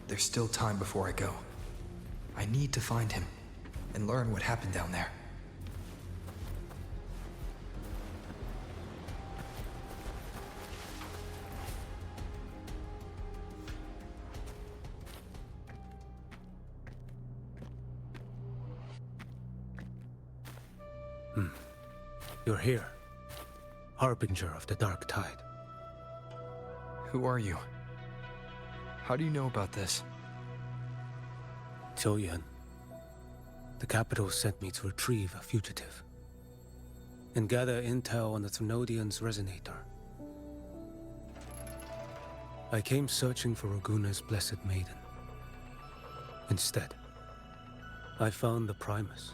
there's still time before I go. I need to find him and learn what happened down there. You're here, harbinger of the dark tide. Who are you? How do you know about this? Choyan. The capital sent me to retrieve a fugitive and gather intel on the Thrunodian's resonator. I came searching for Raguna's blessed maiden. Instead, I found the Primus.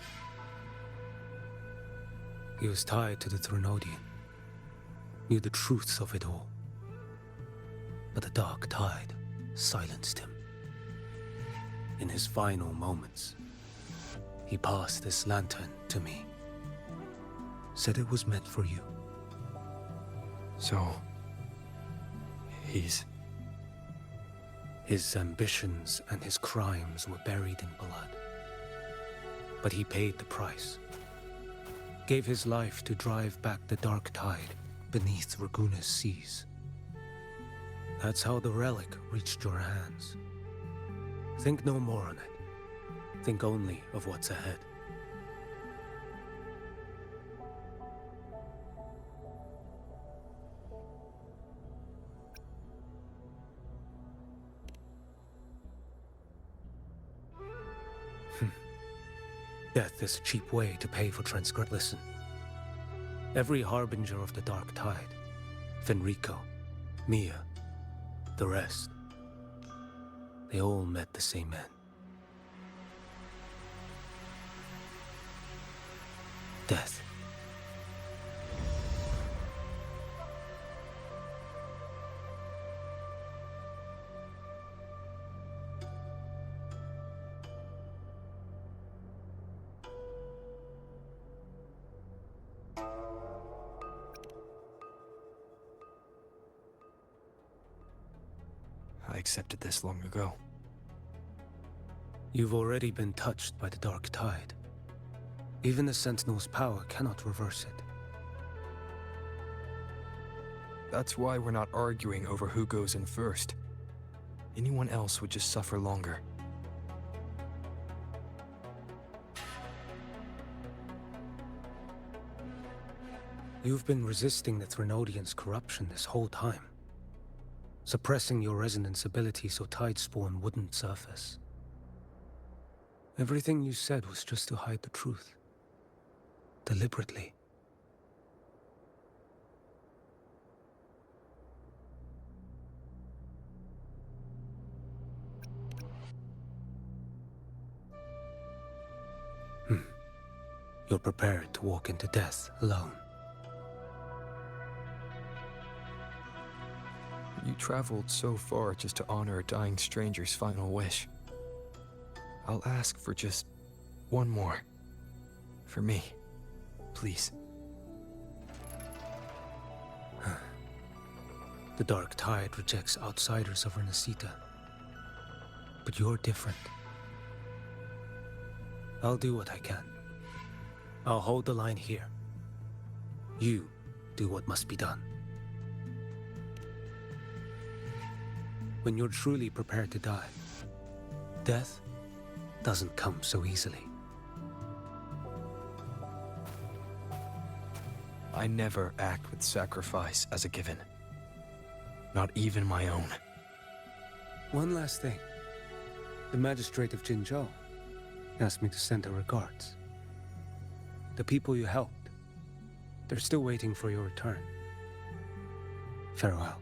He was tied to the Thrunodian, knew the truths of it all. But the dark tide silenced him. In his final moments, he passed this lantern to me. Said it was meant for you. So... His ambitions and his crimes were buried in blood. But he paid the price. Gave his life to drive back the dark tide beneath Raguna's seas. That's how the relic reached your hands. Think no more on it. Think only of what's ahead. Death is a cheap way to pay for transgression. Listen. Every harbinger of the dark tide, Fenrico, Mia, the rest, they all met the same end. Death. I accepted this long ago. You've already been touched by the dark tide. Even the Sentinel's power cannot reverse it. That's why we're not arguing over who goes in first. Anyone else would just suffer longer. You've been resisting the Thrunodian's corruption this whole time. Suppressing your resonance ability so Tidespawn wouldn't surface. Everything you said was just to hide the truth. Deliberately. You're prepared to walk into death alone. You traveled so far just to honor a dying stranger's final wish. I'll ask for just one more. For me. Please. The dark tide rejects outsiders of Renacita. But you're different. I'll do what I can. I'll hold the line here. You do what must be done. When you're truly prepared to die, death doesn't come so easily. I never act with sacrifice as a given. Not even my own. One last thing. The magistrate of Jinzhou asked me to send her regards. The people you helped, they're still waiting for your return. Farewell.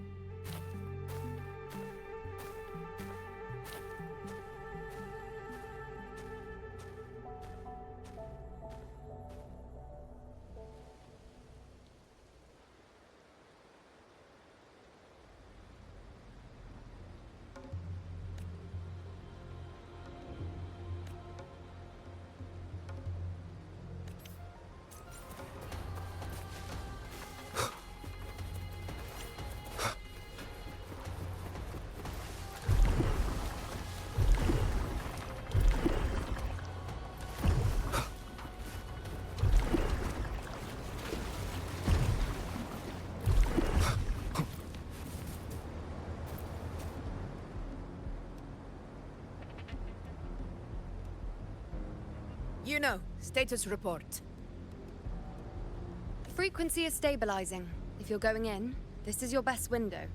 Juno, status report. Frequency is stabilizing. If you're going in, this is your best window.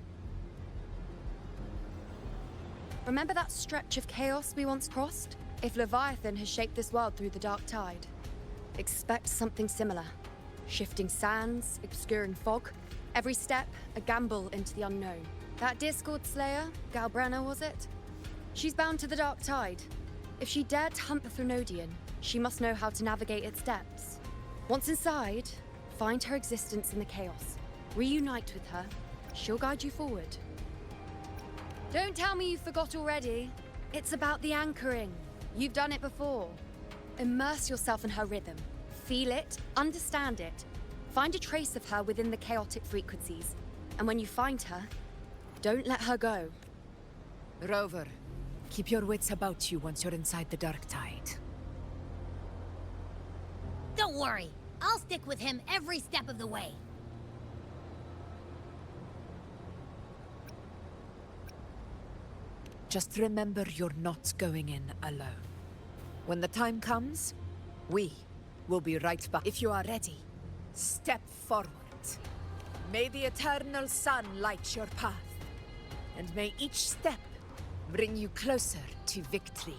Remember that stretch of chaos we once crossed? If Leviathan has shaped this world through the dark tide, expect something similar. Shifting sands, obscuring fog. Every step, a gamble into the unknown. That Discord Slayer, Galbrenna was it? She's bound to the dark tide. If she dared to hunt the Threnodian, she must know how to navigate its depths. Once inside, find her existence in the chaos. Reunite with her. She'll guide you forward. Don't tell me you forgot already. It's about the anchoring. You've done it before. Immerse yourself in her rhythm. Feel it, understand it. Find a trace of her within the chaotic frequencies. And when you find her, don't let her go. Rover, keep your wits about you once you're inside the dark tide. Don't worry. I'll stick with him every step of the way. Just remember you're not going in alone. When the time comes, we will be right back. If you are ready, step forward. May the eternal sun light your path, and may each step bring you closer to victory.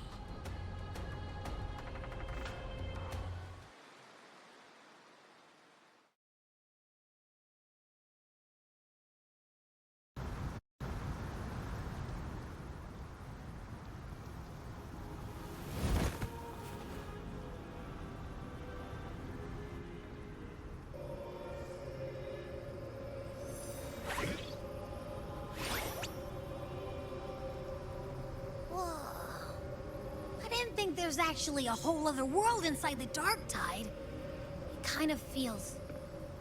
There's actually a whole other world inside the dark tide. It kind of feels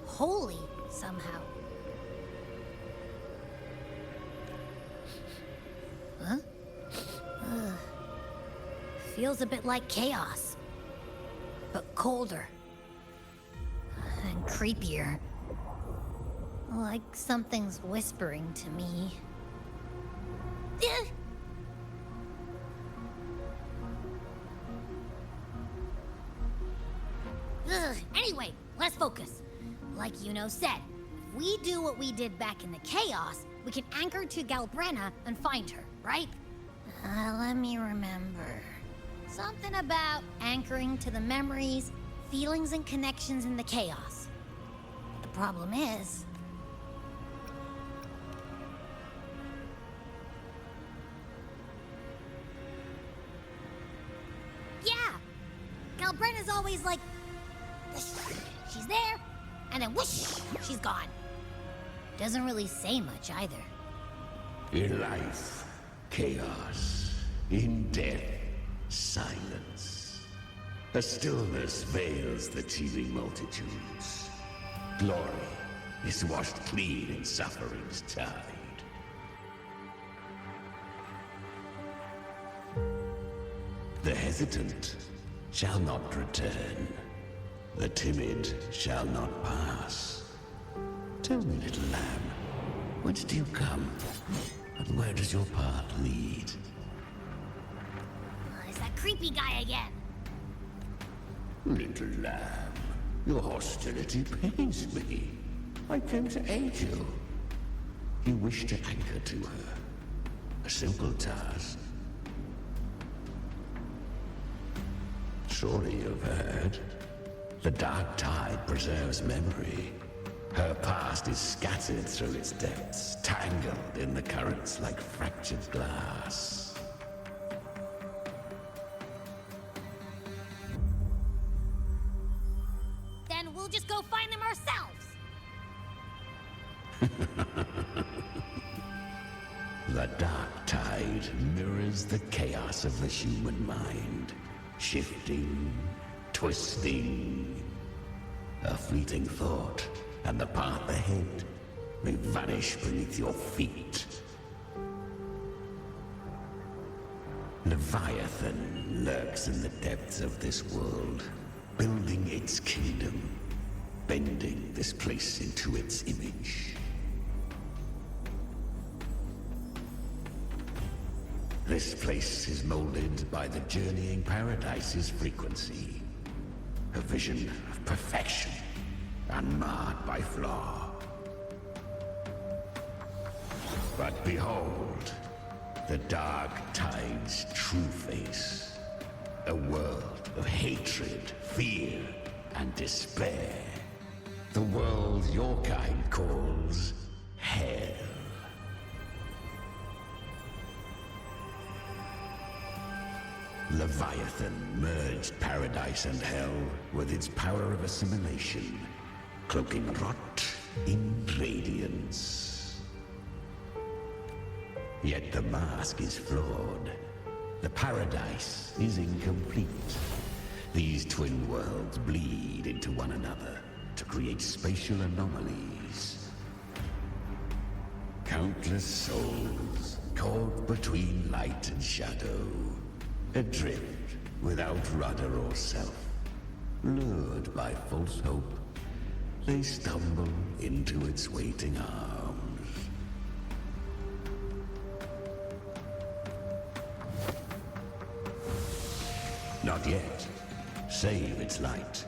holy somehow. Huh? Ugh. Feels a bit like chaos, but colder and creepier. Like something's whispering to me. Anyway, let's focus. Like Yuno said, if we do what we did back in the chaos, we can anchor to Galbrenna and find her, right? Let me remember. Something about anchoring to the memories, feelings, and connections in the chaos. The problem is... Yeah! Galbrenna's always like... She's there, and then whoosh, she's gone. Doesn't really say much either. In life, chaos. In death, silence. A stillness veils the teeming multitudes. Glory is washed clean in suffering's tide. The hesitant shall not return. The timid shall not pass. Tell me, little lamb, whence do you come? And where does your path lead? It's that creepy guy again. Little lamb, your hostility pains me. I came to aid you. You wish to anchor to her. A simple task. Surely you've heard. The dark tide preserves memory. Her past is scattered through its depths, tangled in the currents like fractured glass. Then we'll just go find them ourselves. The dark tide mirrors the chaos of the human mind, shifting, twisting. A fleeting thought, and the path ahead may vanish beneath your feet. Leviathan lurks in the depths of this world, building its kingdom, bending this place into its image. This place is molded by the journeying paradise's frequency. a vision of perfection, unmarred by flaw. But behold, the dark tide's true face. A world of hatred, fear, and despair. The world your kind calls hell. Leviathan merged paradise and hell with its power of assimilation, cloaking rot in radiance. Yet the mask is flawed. The paradise is incomplete. These twin worlds bleed into one another to create spatial anomalies. Countless souls caught between light and shadow, adrift without rudder or self. Lured by false hope, they stumble into its waiting arms. Not yet. Save its light.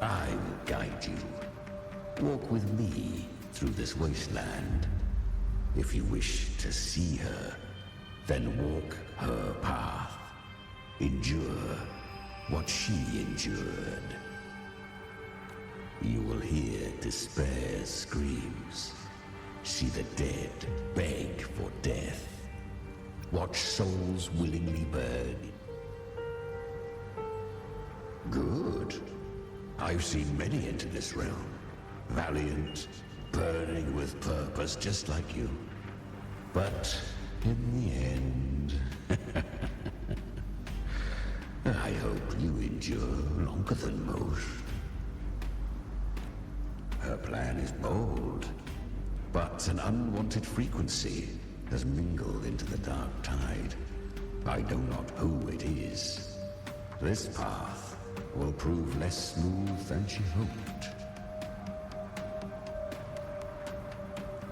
I will guide you. Walk with me through this wasteland. If you wish to see her, then walk her path. Endure what she endured. You will hear despair's screams. See the dead beg for death. Watch souls willingly burn. Good. I've seen many enter this realm. Valiant, burning with purpose, just like you. But in the end, I hope you endure longer than most. Her plan is bold, but an unwanted frequency has mingled into the dark tide. I know not who it is. This path will prove less smooth than she hoped.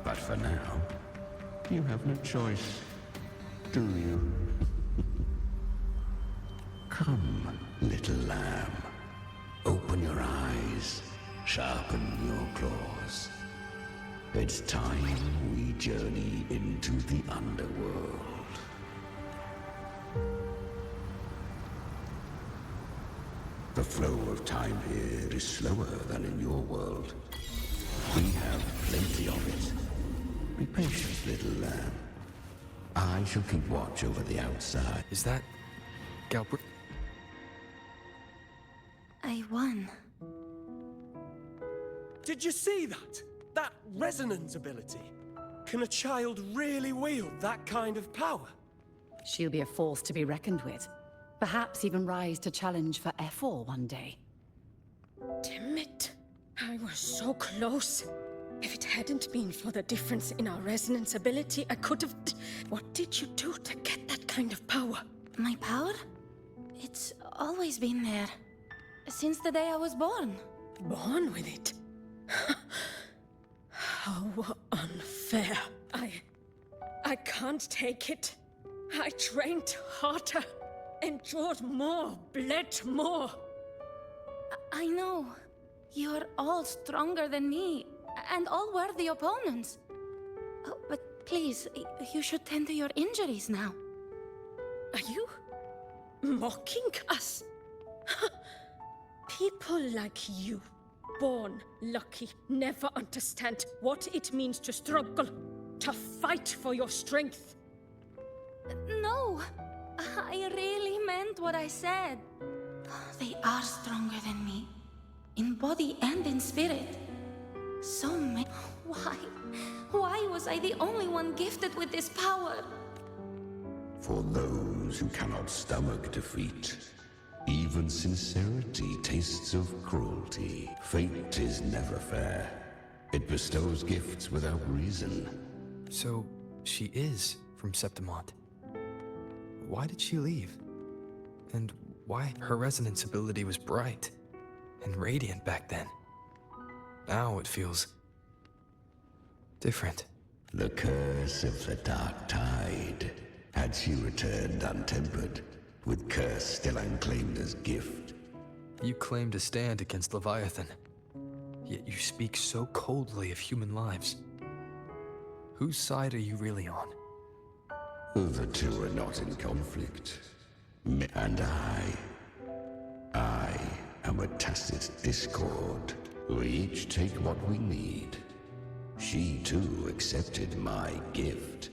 But for now, you have no choice, do you? Come, little lamb. Open your eyes, sharpen your claws. It's time we journey into the underworld. The flow of time here is slower than in your world. We have plenty of it. Be patient, little lamb. I shall keep watch over the outside. Is that Galbr? I won. Did you see that? That resonance ability? Can a child really wield that kind of power? She'll be a force to be reckoned with. Perhaps even rise to challenge for F4 one day. Damn it. I was so close. If it hadn't been for the difference in our resonance ability, I could have... What did you do to get that kind of power? My power? It's always been there. Since the day I was born. Born with it? How unfair. I can't take it. I trained harder, endured more, bled more. I know. You're all stronger than me, and all worthy opponents. Oh, but please, you should tend to your injuries now. Are you mocking us? People like you, born lucky, never understand what it means to struggle, to fight for your strength. No, I really meant what I said. They are stronger than me, in body and in spirit. So many. Why was I the only one gifted with this power? For those who cannot stomach defeat, even sincerity tastes of cruelty. Fate is never fair. It bestows gifts without reason. So, she is from Septimont. Why did she leave? And why her resonance ability was bright and radiant back then? Now it feels different. The curse of the dark tide. Had she returned untempered, with curse still unclaimed as gift, You claim to stand against Leviathan, yet you speak so coldly of human lives. Whose side are you really on? The two are not in conflict. Me and I am a tacit discord. We each take what we need. She too accepted my gift.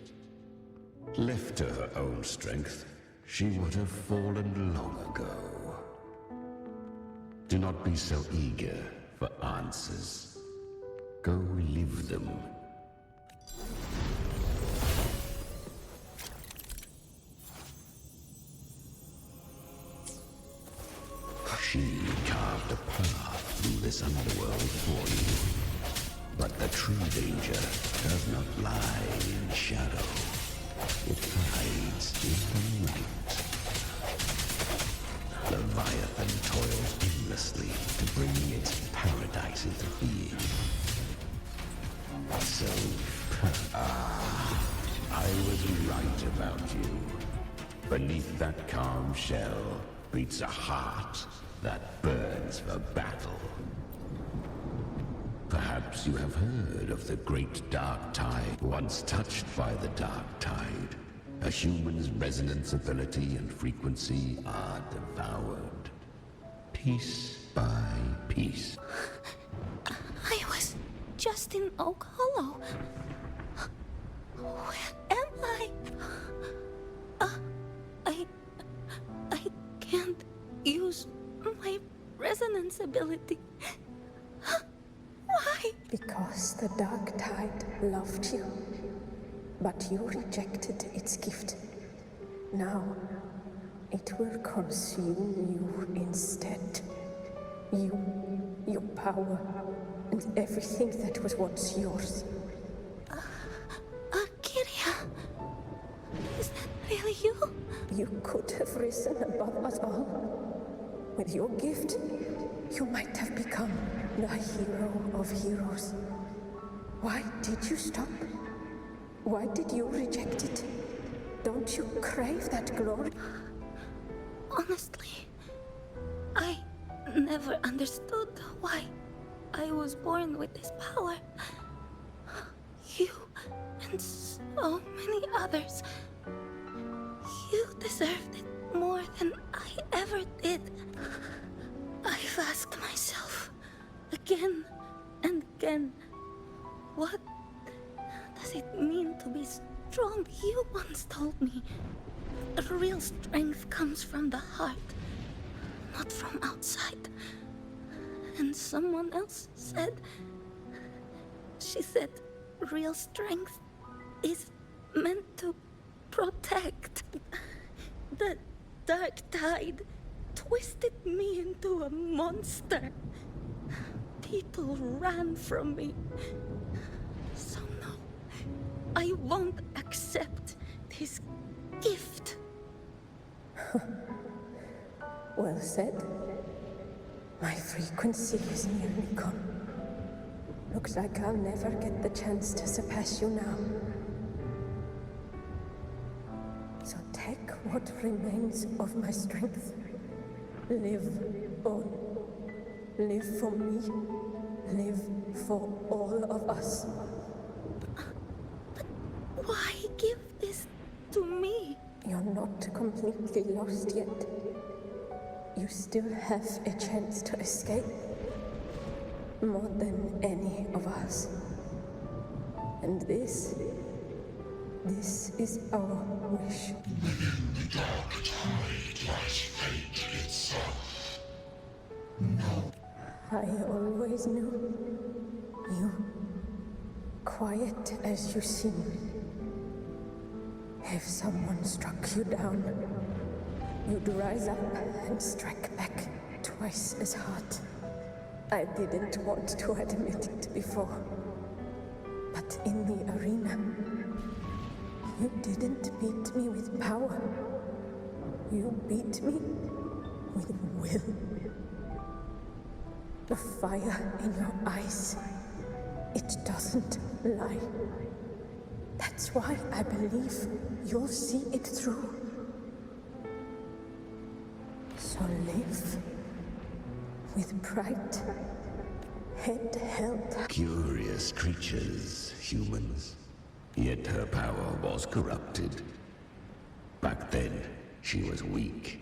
Left to her own strength, she would have fallen long ago. Do not be so eager for answers. Go live them. She carved a path through this underworld for you. But the true danger does not lie in shadow. It hides in the light. Leviathan toils endlessly to bring its paradise into being. So, I was right about you. Beneath that calm shell beats a heart that burns for battle. Perhaps you have heard of the great dark tide. Once touched by the dark tide, a human's resonance ability and frequency are devoured. Piece by piece. I was just in Oak Hollow. Where am I? I can't use my resonance ability. Why? Because the dark tide loved you, but you rejected its gift. Now, it will consume you instead. You, your power, and everything that was once yours. Kiria, is that really you? You could have risen above us all. With your gift, you might have become the hero of heroes. Why did you stop? Why did you reject it? Don't you crave that glory? Honestly, I never understood why I was born with this power. You and so many others. You deserved it more than I ever did. I've asked myself again and again, what does it mean to be strong? You once told me real strength comes from the heart, not from outside. And someone else said, she said, real strength is meant to protect. The dark tide twisted me into a monster. People ran from me. So no, I won't accept this gift. Well said. My frequency is nearly gone. Looks like I'll never get the chance to surpass you now. So take what remains of my strength. Live on. Live for me. Live for all of us. But why give this to me? You're not completely lost yet. You still have a chance to escape. More than any of us. And this is our wish. Within the dark tide lies fate itself. No. I always knew you, quiet as you seem. If someone struck you down, you'd rise up and strike back twice as hard. I didn't want to admit it before, but in the arena, you didn't beat me with power. You beat me with will. The fire in your eyes, it doesn't lie. That's why I believe you'll see it through. So live with pride, head held. Curious creatures, humans. Yet her power was corrupted. Back then, she was weak,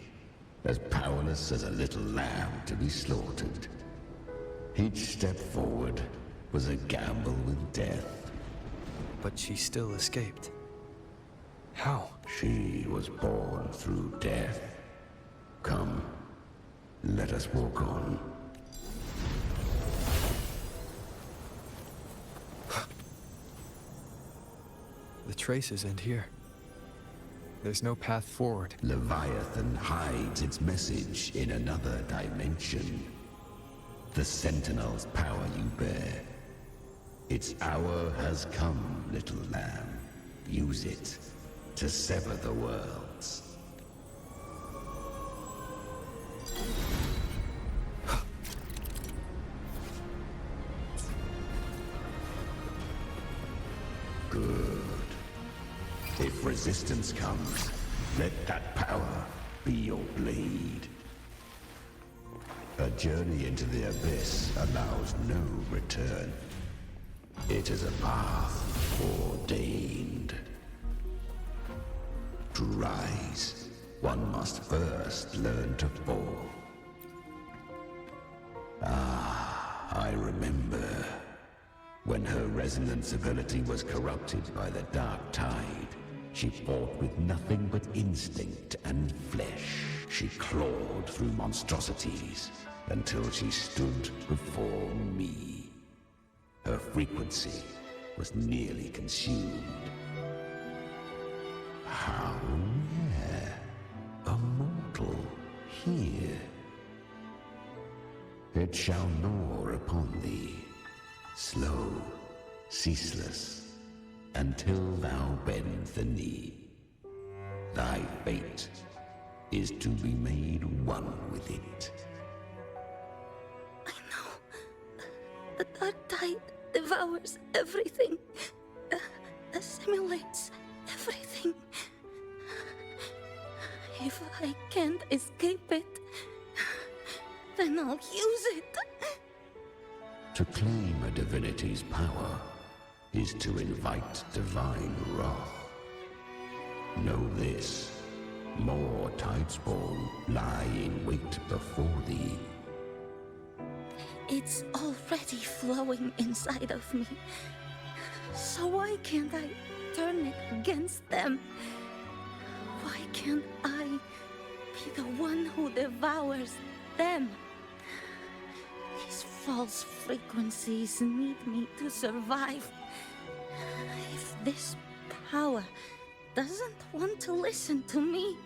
as powerless as a little lamb to be slaughtered. Each step forward was a gamble with death. But she still escaped. How? She was born through death. Come, let us walk on. The traces end here. There's no path forward. Leviathan hides its message in another dimension. The Sentinel's power you bear. Its hour has come, little lamb. Use it to sever the worlds. Good. If resistance comes, let that power be your blade. A journey into the abyss allows no return. It is a path ordained. To rise, one must first learn to fall. Ah, I remember. When her resonance ability was corrupted by the dark tide, she fought with nothing but instinct and flesh. She clawed through monstrosities until she stood before me. Her frequency was nearly consumed. How rare, a mortal here. It shall gnaw upon thee, slow, ceaseless, until thou bend the knee. Thy fate is to be made one with it. I know. The dark tide devours everything, assimilates everything. If I can't escape it, then I'll use it. To claim a divinity's power is to invite divine wrath. Know this, more tidespawn lie in wait before thee. It's already flowing inside of me. So why can't I turn it against them? Why can't I be the one who devours them? These false frequencies need me to survive. If this power doesn't want to listen to me,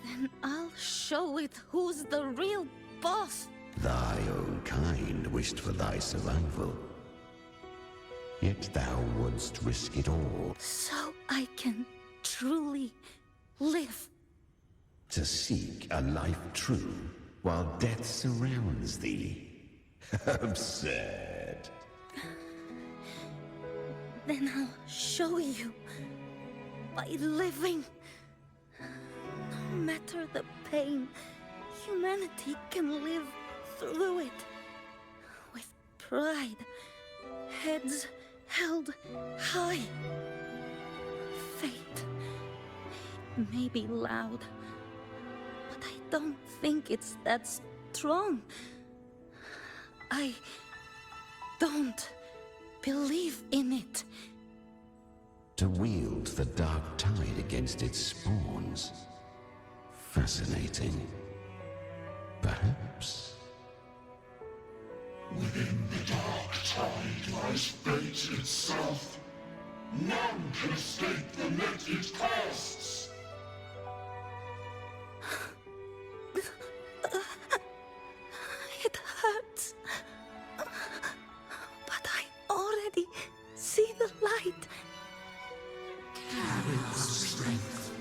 then I'll show it who's the real boss. Thy own kind wished for thy survival. Yet thou wouldst risk it all. So I can truly live. To seek a life true while death surrounds thee. Absurd. Then I'll show you. By living. No matter the pain, humanity can live through it. With pride. Heads held high. Fate may be loud, but I don't think it's that strong. I don't believe in it. To wield the dark tide against its spawns. Fascinating. Perhaps. Within the dark tide lies fate itself. None can escape the net it casts. It hurts. But I already see the light. Carry our strength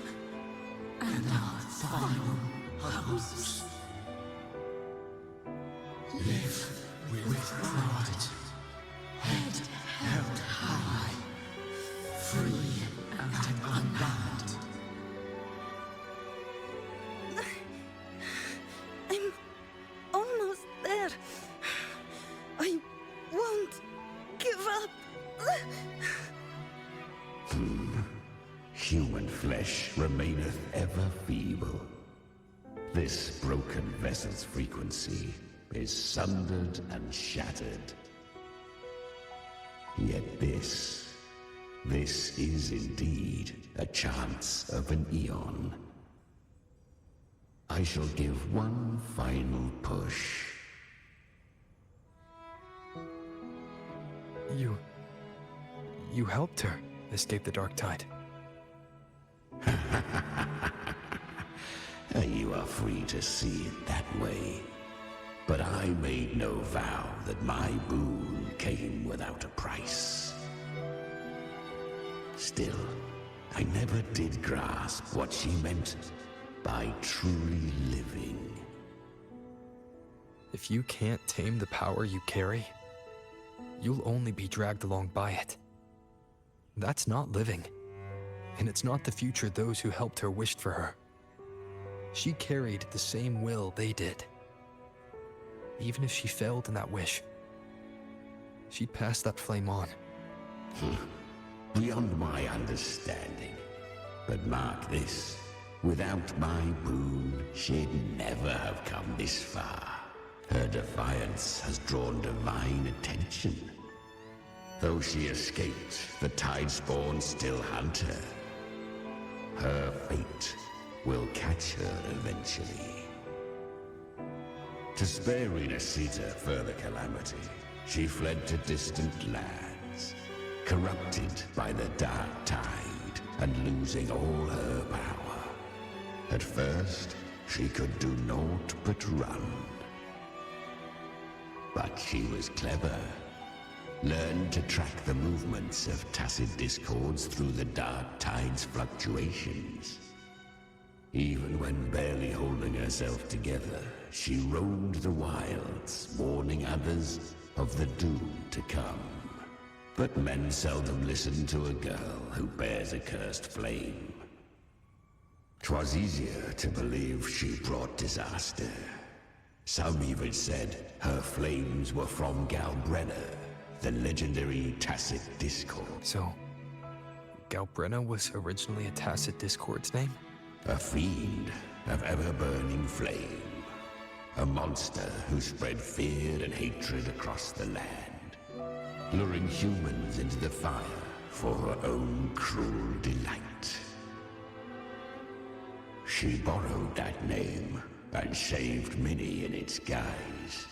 and our final hopes. Live with pride, head held high, free and unbound. I'm almost there. flesh remaineth ever feeble. This broken vessel's frequency is sundered and shattered. Yet this is indeed a chance of an eon. I shall give one final push. You helped her escape the dark tide. You are free to see it that way. But I made no vow that my boon came without a price. Still, I never did grasp what she meant by truly living. If you can't tame the power you carry, you'll only be dragged along by it. That's not living. And it's not the future those who helped her wished for her. She carried the same will they did. Even if she failed in that wish, she'd pass that flame on. Beyond my understanding. But mark this, without my boon, she'd never have come this far. Her defiance has drawn divine attention. Though she escaped, the Tidespawn still hunt her. Her fate will catch her eventually. To spare Renacita further calamity, she fled to distant lands, corrupted by the dark tide and losing all her power. At first, she could do naught but run. But she was clever. Learned to track the movements of tacit discords through the dark tide's fluctuations. Even when barely holding herself together, she roamed the wilds, warning others of the doom to come. But men seldom listen to a girl who bears a cursed flame. 'Twas easier to believe she brought disaster. Some even said her flames were from Galbrenna, the legendary tacit discord. So, Galbrenna was originally a tacit discord's name? A fiend of ever-burning flame. A monster who spread fear and hatred across the land, luring humans into the fire for her own cruel delight. She borrowed that name and saved many in its guise.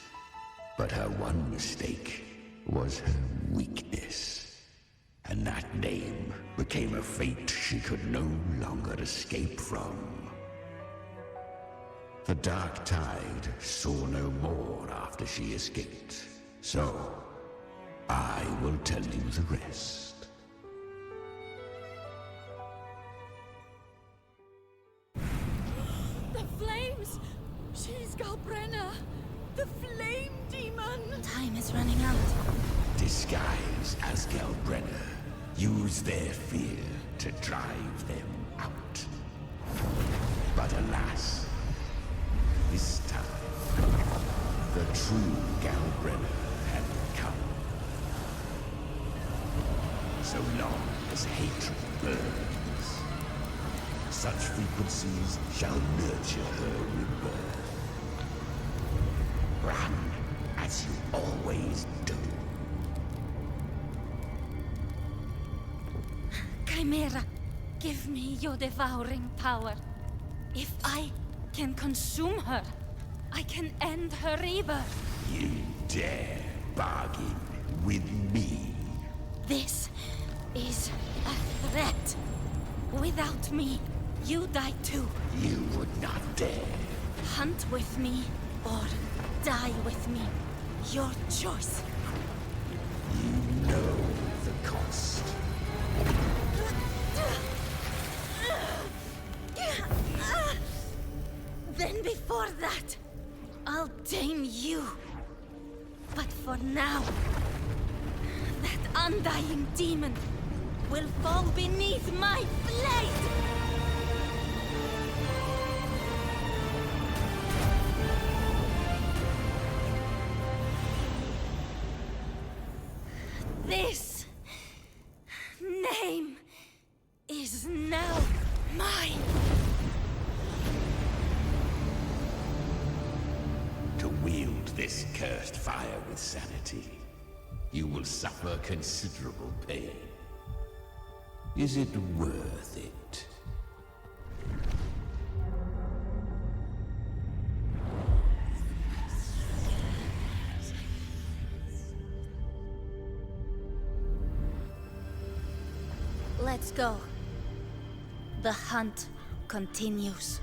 But her one mistake was her weakness. And that name became a fate she could no longer escape from. The dark tide saw no more after she escaped. So, I will tell you the rest. The flames! She's Galbrenna! The flame demon! Time is running out. Disguised as Galbrenna, use their fear to drive them out. But alas, this time, the true Galbrenna had come. So long as hatred burns, such frequencies shall nurture her rebirth. Run as you always do. Chimera, give me your devouring power. If I can consume her, I can end her rebirth. You dare bargain with me? This is a threat. Without me, you die too. You would not dare. Hunt with me, or die with me. Your choice. You know the cost. Then before that, I'll tame you. But for now, that undying demon will fall beneath my blade! This name is now mine. this cursed fire with sanity, you will suffer considerable pain. Is it worth it? Let's go. The hunt continues.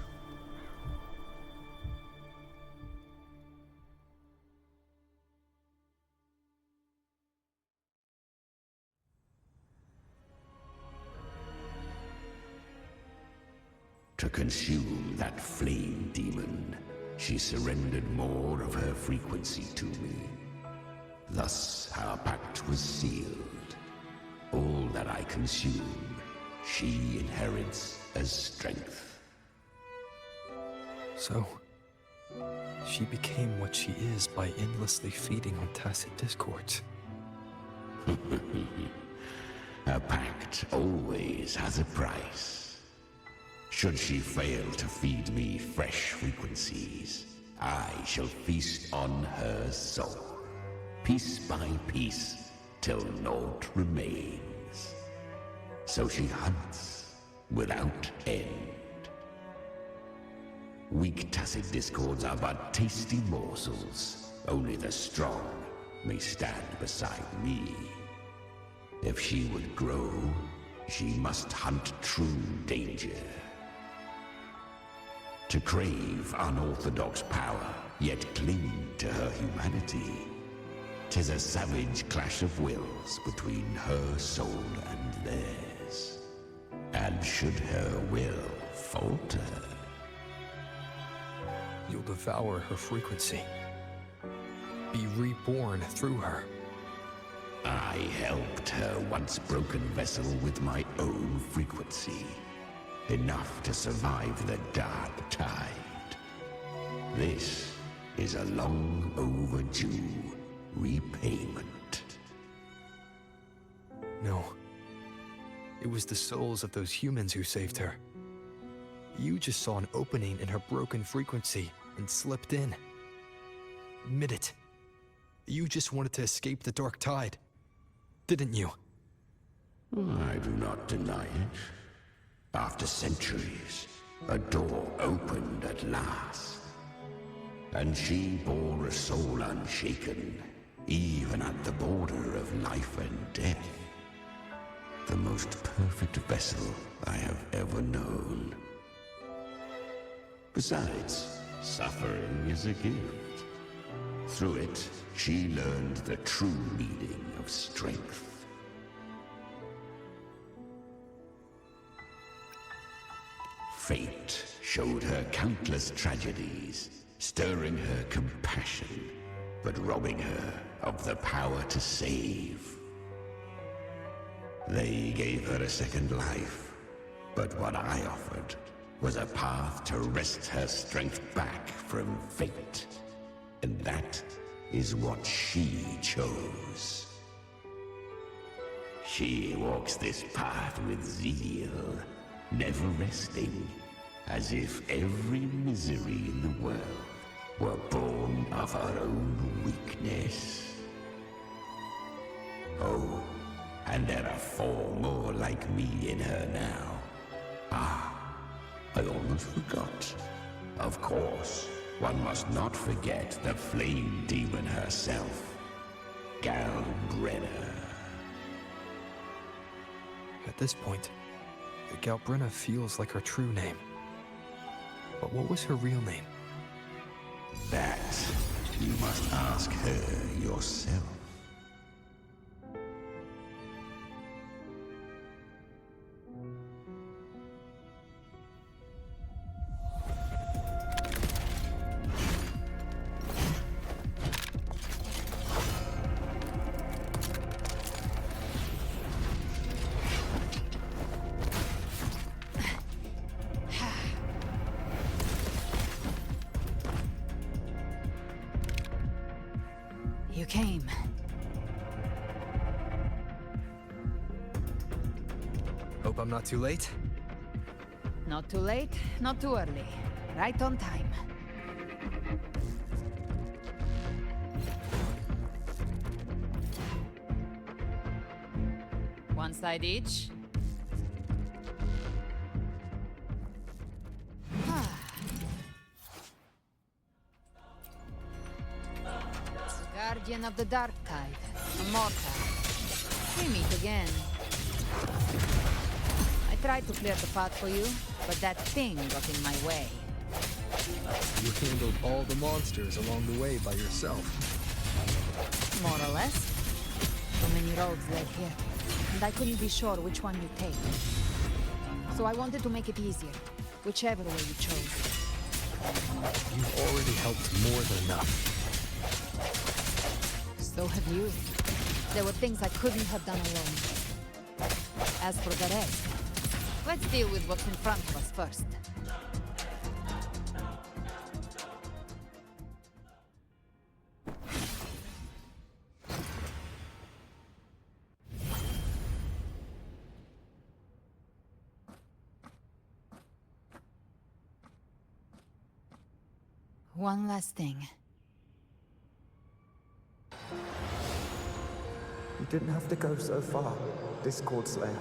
To consume that flame demon, she surrendered more of her frequency to me. Thus, our pact was sealed. All that I consume, she inherits as strength. So, she became what she is by endlessly feeding on tacit discords. A pact always has a price. Should she fail to feed me fresh frequencies, I shall feast on her soul, piece by piece, till naught remains. So she hunts without end. Weak tacit discords are but tasty morsels. Only the strong may stand beside me. If she would grow, she must hunt true danger. To crave unorthodox power, yet cling to her humanity, 'tis a savage clash of wills between her soul and theirs. And should her will falter, You'll devour her frequency. Be reborn through her. I helped her once broken vessel with my own frequency. Enough to survive the dark tide. This is a long overdue repayment. No. It was the souls of those humans who saved her. You just saw an opening in her broken frequency and slipped in. Admit it. You just wanted to escape the dark tide, didn't you? I do not deny it. After centuries, a door opened at last. And she bore a soul unshaken, even at the border of life and death. The most perfect vessel I have ever known. Besides, suffering is a gift. Through it, she learned the true meaning of strength. Fate showed her countless tragedies, stirring her compassion, but robbing her of the power to save. They gave her a second life, but what I offered was a path to wrest her strength back from fate. And that is what she chose. She walks this path with zeal, never resting, as if every misery in the world were born of her own weakness. Oh, and there are 4 more like me in her now. Ah, I almost forgot. Of course, one must not forget the flame demon herself, Galbrenna. At this point, Galbrenna feels like her true name. But what was her real name? That you must ask her yourself. You came. Hope I'm not too late? Not too late, not too early. Right on time. one side each. Guardian of the Dark Tide, Immortal. We meet again. I tried to clear the path for you, but that thing got in my way. You handled all the monsters along the way by yourself. More or less. So many roads led here, and I couldn't be sure which one you'd take. So I wanted to make it easier, whichever way you chose. You've already helped more than enough. So have you. There were things I couldn't have done alone. As for the rest, let's deal with what's in front of us first. One last thing. You didn't have to go so far, Discord Slayer.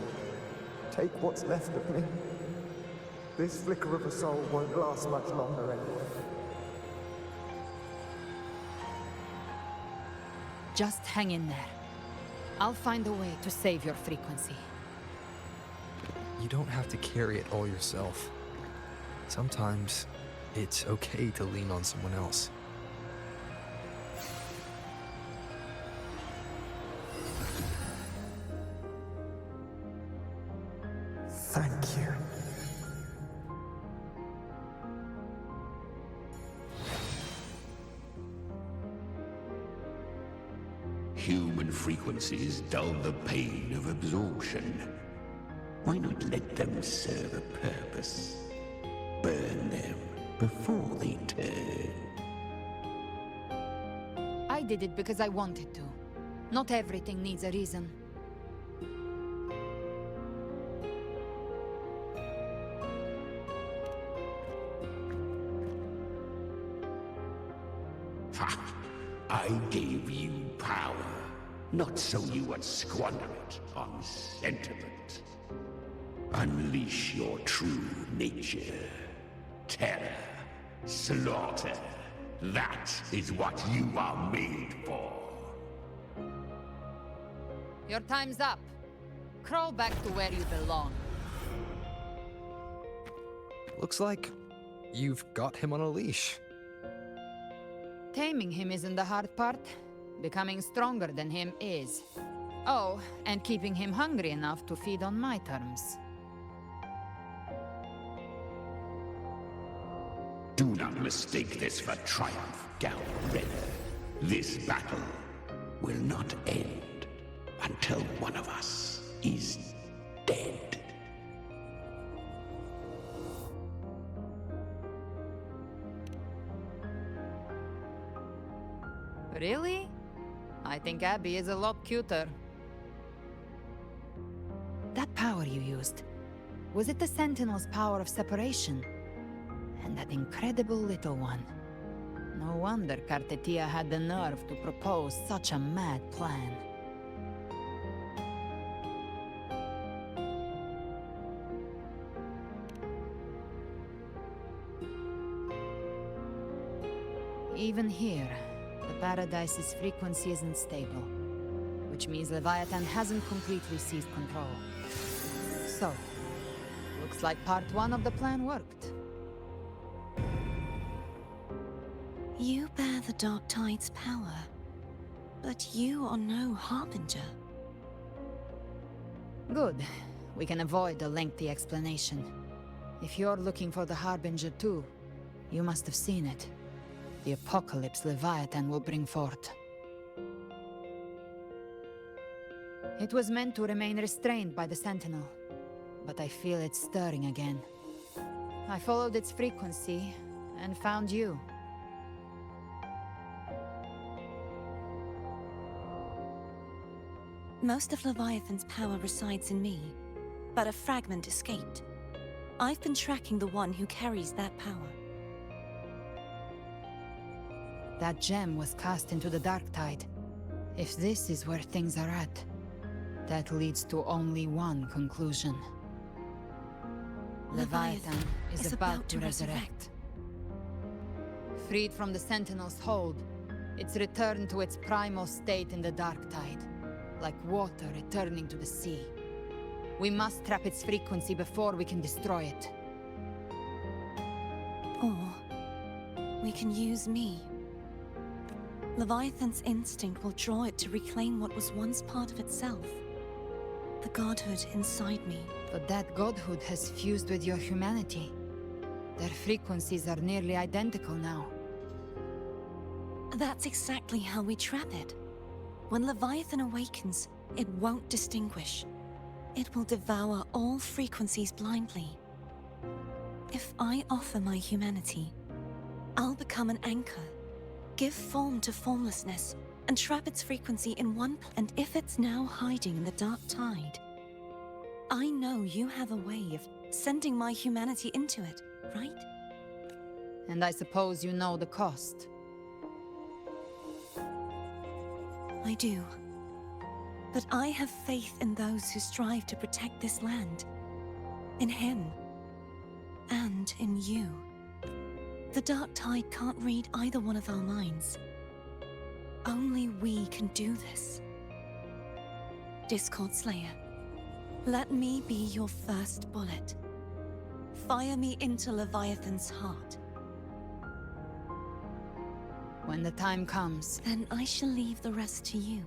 Take what's left of me. This flicker of a soul won't last much longer anyway. Just hang in there. I'll find a way to save your frequency. You don't have to carry it all yourself. Sometimes it's okay to lean on someone else. Thank you. Human frequencies dull the pain of absorption. Why not let them serve a purpose? Burn them before they turn. I did it because I wanted to. Not everything needs a reason. Ha! I gave you power, not so you would squander it on sentiment. Unleash your true nature. Terror, slaughter. That is what you are made for. Your time's up. Crawl back to where you belong. Looks like you've got him on a leash. Taming him isn't the hard part. Becoming stronger than him is. Oh, and keeping him hungry enough to feed on my terms. Do not mistake this for triumph, Galbrena. This battle will not end until one of us is dead. Really? I think Abby is a lot cuter. That power you used, was it the Sentinel's power of separation? And that incredible little one. No wonder Cartetia had the nerve to propose such a mad plan. Even here, the Paradise's frequency isn't stable, which means Leviathan hasn't completely seized control. So, looks like part one of the plan worked. You bear the Dark Tide's power, but you are no Harbinger. Good. We can avoid a lengthy explanation. If you're looking for the Harbinger too, you must have seen it. The apocalypse Leviathan will bring forth. It was meant to remain restrained by the Sentinel, but I feel it stirring again. I followed its frequency and found you. Most of Leviathan's power resides in me, but a fragment escaped. I've been tracking the one who carries that power. That gem was cast into the Dark Tide. If this is where things are at, That leads to only one conclusion. Leviathan is about to resurrect. Freed from the Sentinel's hold, it's returned to its primal state in the dark tide, like water returning to the sea. We must trap its frequency before we can destroy it. Or we can use me. Leviathan's instinct will draw it to reclaim what was once part of itself. The godhood inside me. But that godhood has fused with your humanity. Their frequencies are nearly identical now. That's exactly how we trap it. When Leviathan awakens, it won't distinguish. It will devour all frequencies blindly. If I offer my humanity, I'll become an anchor, give form to formlessness, and trap its frequency in one place. And if it's now hiding in the dark tide, I know you have a way of sending my humanity into it, right? And I suppose you know the cost. I do. But I have faith in those who strive to protect this land. In him. And in you. The dark tide can't read either one of our minds. Only we can do this. Discord Slayer, let me be your first bullet. Fire me into Leviathan's heart. When the time comes, then I shall leave the rest to you.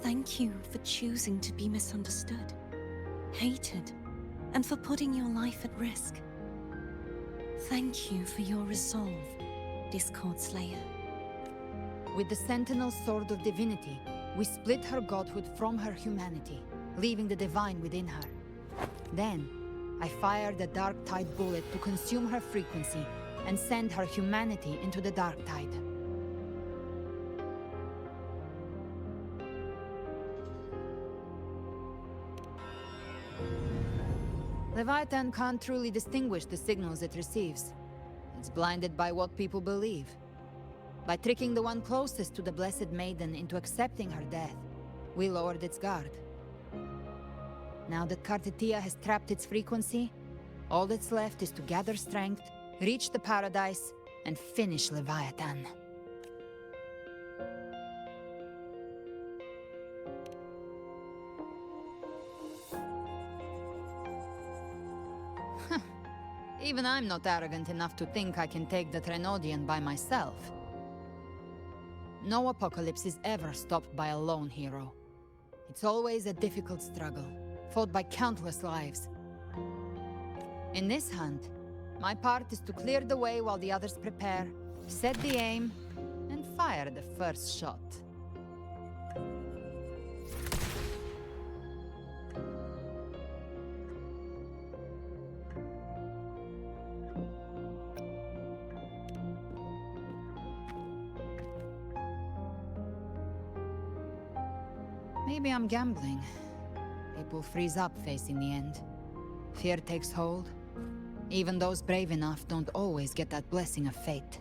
Thank you for choosing to be misunderstood, hated, and for putting your life at risk. Thank you for your resolve, Discord Slayer. With the Sentinel Sword of Divinity, we split her godhood from her humanity, leaving the divine within her. Then, I fired a dark tide bullet to consume her frequency and send her humanity into the dark tide. Leviathan can't truly distinguish the signals it receives. It's blinded by what people believe. By tricking the one closest to the Blessed Maiden into accepting her death, we lowered its guard. Now that Kartetia has trapped its frequency, all that's left is to gather strength, reach the paradise, and finish Leviathan. Even I'm not arrogant enough to think I can take the Trenodian by myself. No apocalypse is ever stopped by a lone hero. It's always a difficult struggle, fought by countless lives. In this hunt, my part is to clear the way while the others prepare, set the aim, and fire the first shot. Maybe I'm gambling. People freeze up facing the end. Fear takes hold. Even those brave enough don't always get that blessing of fate.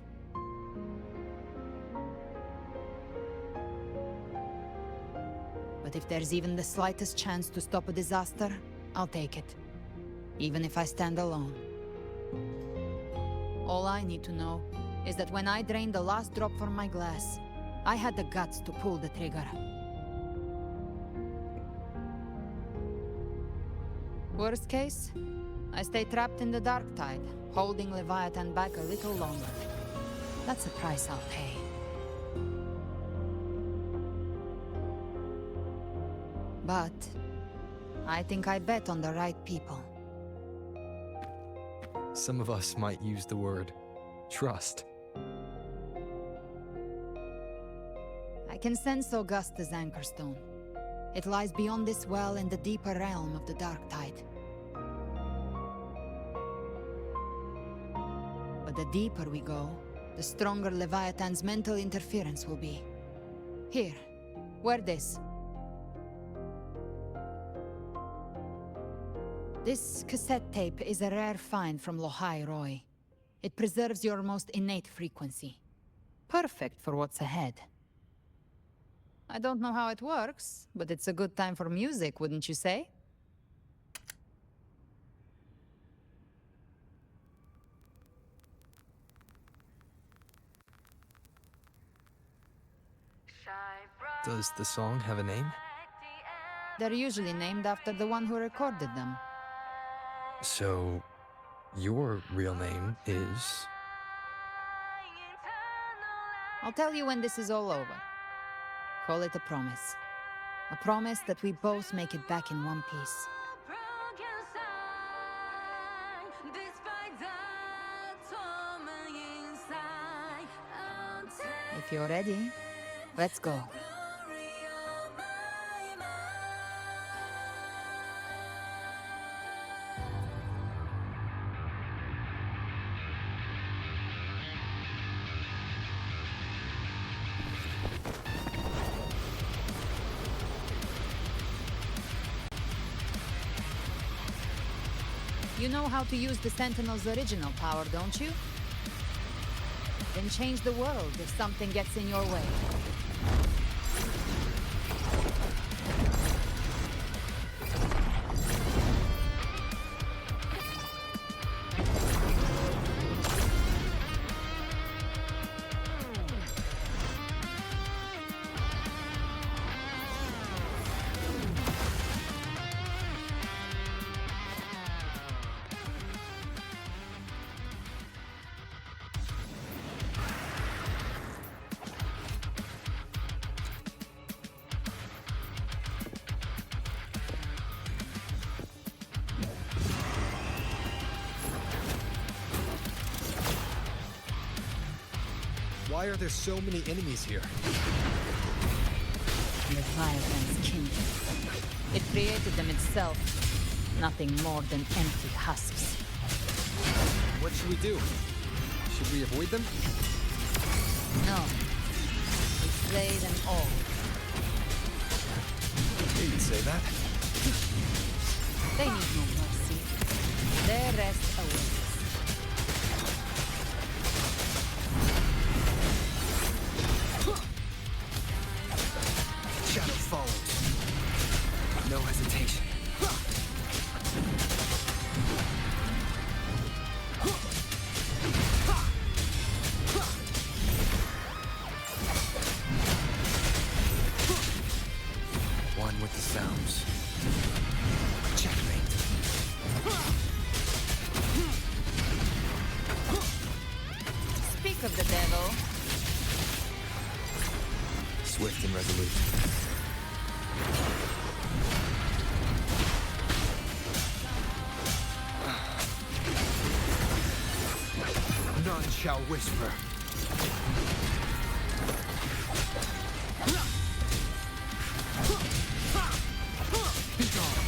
But if there's even the slightest chance to stop a disaster, I'll take it. Even if I stand alone. All I need to know is that when I drained the last drop from my glass, I had the guts to pull the trigger. Worst case, I stay trapped in the dark tide, holding Leviathan back a little longer. That's a price I'll pay. But I think I bet on the right people. Some of us might use the word trust. I can sense Augusta's anchorstone. It lies beyond this well in the deeper realm of the dark tide. But the deeper we go, the stronger Leviathan's mental interference will be. Here, wear this. This cassette tape is a rare find from Lohai Roy. It preserves your most innate frequency. Perfect for what's ahead. I don't know how it works, but it's a good time for music, wouldn't you say? Does the song have a name? They're usually named after the one who recorded them. So, your real name is... I'll tell you when this is all over. Call it a promise. A promise that we both make it back in one piece. If you're ready, let's go. You know how to use the Sentinel's original power, don't you? Then change the world if something gets in your way. Why are there so many enemies here? Leviathan's kingdom. It created them itself. Nothing more than empty husks. What should we do? Should we avoid them? No. We slay them all. You'd say that. They need no mercy. Their rest awaits. Shadow follows. No hesitation. One with the sounds. Checkmate. Speak of the devil. Swift and resolute. None shall whisper. Be gone.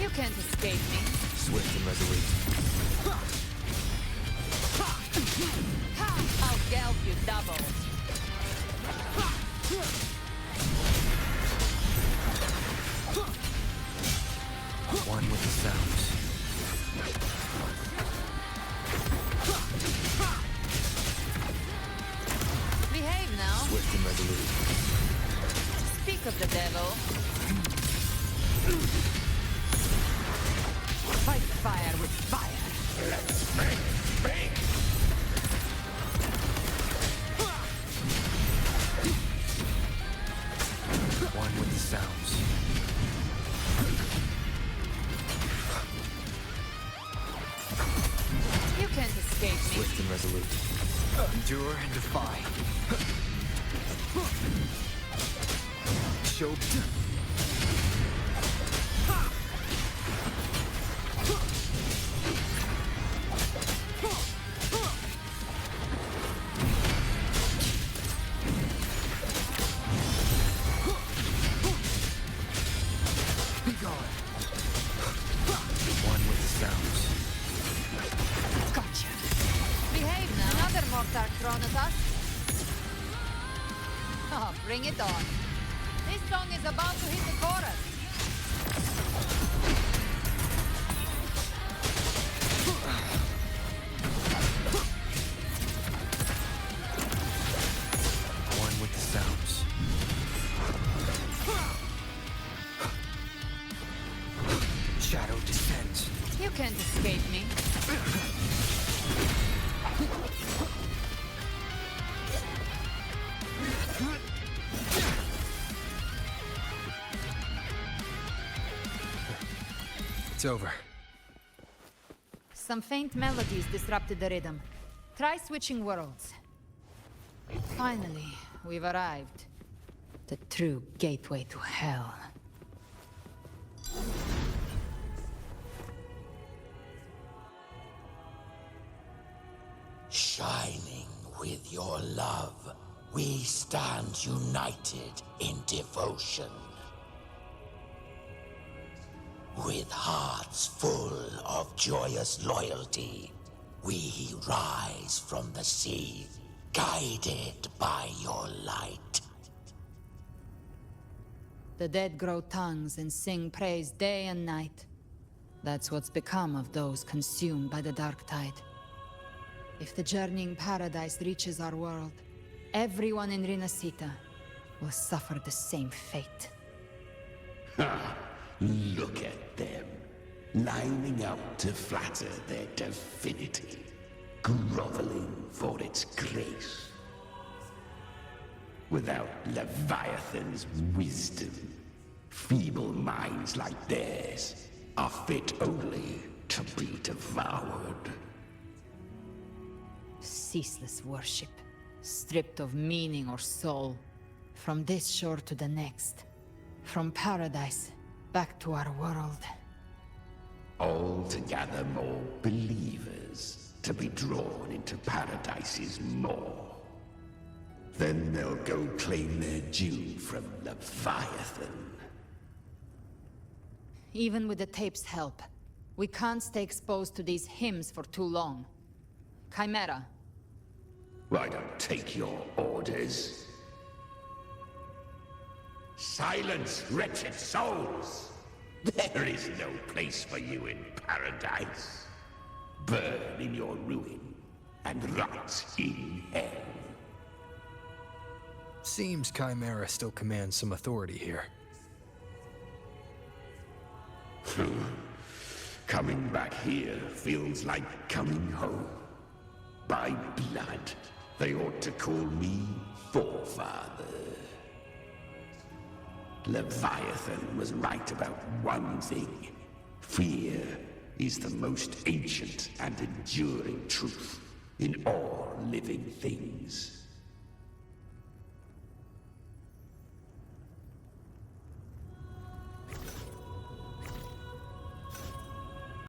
You can't escape me. Swift and resolute. I'll geld you double. One with the sounds. Behave now. Swift and resolute. Speak of the devil. Fight fire with fire. Let's make big. One with the sounds. You can't escape me. Swift and resolute. Endure and defy. Show. Be gone. One with the sounds. Gotcha. Behave now. Another mortar thrown at us. Oh, bring it on. This song is about to hit the chorus. ends. You can't escape me. It's over. Some faint melodies disrupted the rhythm. Try switching worlds. Finally, we've arrived. The true gateway to hell. Shining with your love, we stand united in devotion. With hearts full of joyous loyalty, we rise from the sea, guided by your light. The dead grow tongues and sing praise day and night. That's what's become of those consumed by the dark tide. If the journeying paradise reaches our world, everyone in Rinasita will suffer the same fate. Ha! Look at them, lining up to flatter their divinity, groveling for its grace. Without Leviathan's wisdom, feeble minds like theirs are fit only to be devoured. Ceaseless worship, stripped of meaning or soul. From this shore to the next. From paradise back to our world. All to gather more believers to be drawn into Paradise's maw. Then they'll go claim their due from Leviathan. Even with the tape's help, we can't stay exposed to these hymns for too long. Chimera. I don't take your orders. Silence, wretched souls! There is no place for you in paradise. Burn in your ruin and rot in hell. Seems Chimera still commands some authority here. Coming back here feels like coming home. By blood, they ought to call me Forefather. Leviathan was right about one thing. Fear is the most ancient and enduring truth in all living things.